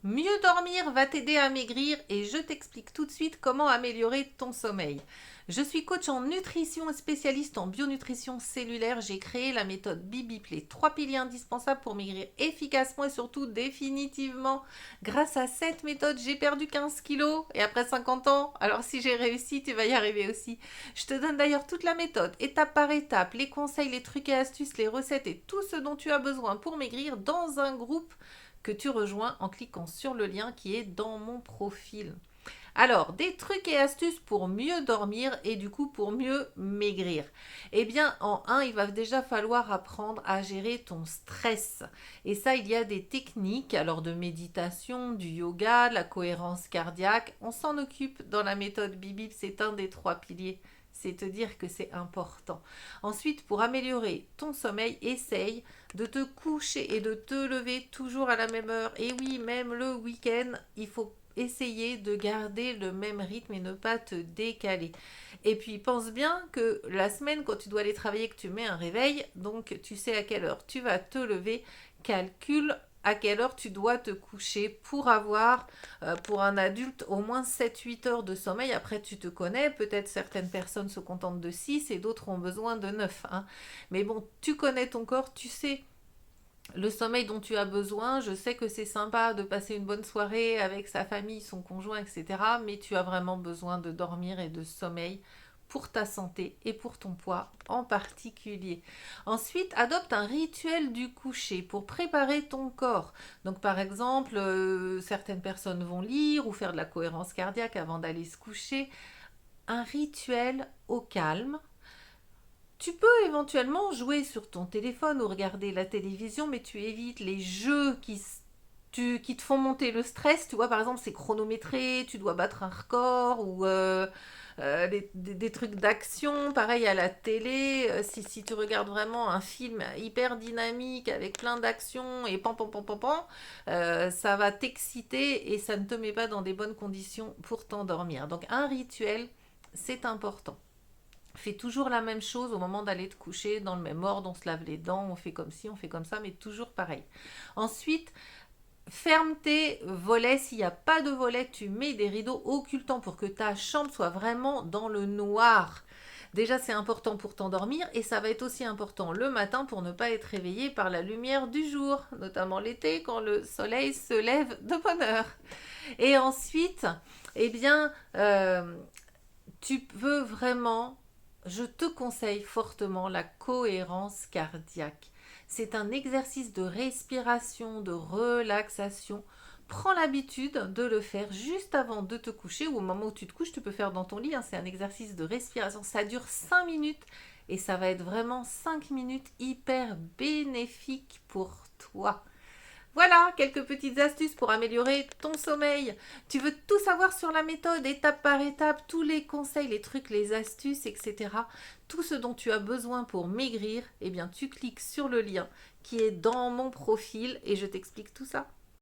Mieux dormir va t'aider à maigrir et je t'explique tout de suite comment améliorer ton sommeil. Je suis coach en nutrition et spécialiste en bionutrition cellulaire. J'ai créé la méthode Bibip, les 3 piliers indispensables pour maigrir efficacement et surtout définitivement. Grâce à cette méthode, j'ai perdu 15 kilos et après 50 ans, alors si j'ai réussi, tu vas y arriver aussi. Je te donne d'ailleurs toute la méthode, étape par étape, les conseils, les trucs et astuces, les recettes et tout ce dont tu as besoin pour maigrir dans un groupe que tu rejoins en cliquant sur le lien qui est dans mon profil. Alors, des trucs et astuces pour mieux dormir et du coup pour mieux maigrir. Eh bien, en un, il va déjà falloir apprendre à gérer ton stress. Et ça, il y a des techniques, alors de méditation, du yoga, de la cohérence cardiaque. On s'en occupe dans la méthode Bibip, c'est un des 3 piliers. C'est te dire que c'est important. Ensuite, pour améliorer ton sommeil, essaye de te coucher et de te lever toujours à la même heure. Et oui, même le week-end, il faut essayer de garder le même rythme et ne pas te décaler. Et puis pense bien que la semaine, quand tu dois aller travailler, que tu mets un réveil, donc tu sais à quelle heure tu vas te lever, calcule à quelle heure tu dois te coucher pour avoir, pour un adulte, au moins 7-8 heures de sommeil. Après, tu te connais, peut-être certaines personnes se contentent de 6 et d'autres ont besoin de 9, hein. Mais bon, tu connais ton corps, tu sais le sommeil dont tu as besoin. Je sais que c'est sympa de passer une bonne soirée avec sa famille, son conjoint, etc. Mais tu as vraiment besoin de dormir et de sommeil pour ta santé et pour ton poids en particulier. Ensuite, adopte un rituel du coucher pour préparer ton corps. Donc par exemple, certaines personnes vont lire ou faire de la cohérence cardiaque avant d'aller se coucher. Un rituel au calme. Tu peux éventuellement jouer sur ton téléphone ou regarder la télévision, mais tu évites les jeux qui te font monter le stress. Tu vois, par exemple, c'est chronométré, tu dois battre un record ou des trucs d'action. Pareil à la télé, si tu regardes vraiment un film hyper dynamique avec plein d'actions et pan pan pan pan pan, ça va t'exciter et ça ne te met pas dans des bonnes conditions pour t'endormir. Donc un rituel, c'est important. Fais toujours la même chose au moment d'aller te coucher, dans le même ordre, on se lave les dents, on fait comme ci, on fait comme ça, mais toujours pareil. Ensuite, ferme tes volets. S'il n'y a pas de volets, tu mets des rideaux occultants pour que ta chambre soit vraiment dans le noir. Déjà, c'est important pour t'endormir et ça va être aussi important le matin pour ne pas être réveillé par la lumière du jour, notamment l'été quand le soleil se lève de bonne heure. Et ensuite, eh bien, tu peux vraiment, je te conseille fortement la cohérence cardiaque. C'est un exercice de respiration, de relaxation. Prends l'habitude de le faire juste avant de te coucher ou au moment où tu te couches, tu peux faire dans ton lit, hein. C'est un exercice de respiration. Ça dure 5 minutes et ça va être vraiment 5 minutes hyper bénéfiques pour toi. Voilà quelques petites astuces pour améliorer ton sommeil. Tu veux tout savoir sur la méthode, étape par étape, tous les conseils, les trucs, les astuces, etc. Tout ce dont tu as besoin pour maigrir, eh bien tu cliques sur le lien qui est dans mon profil et je t'explique tout ça.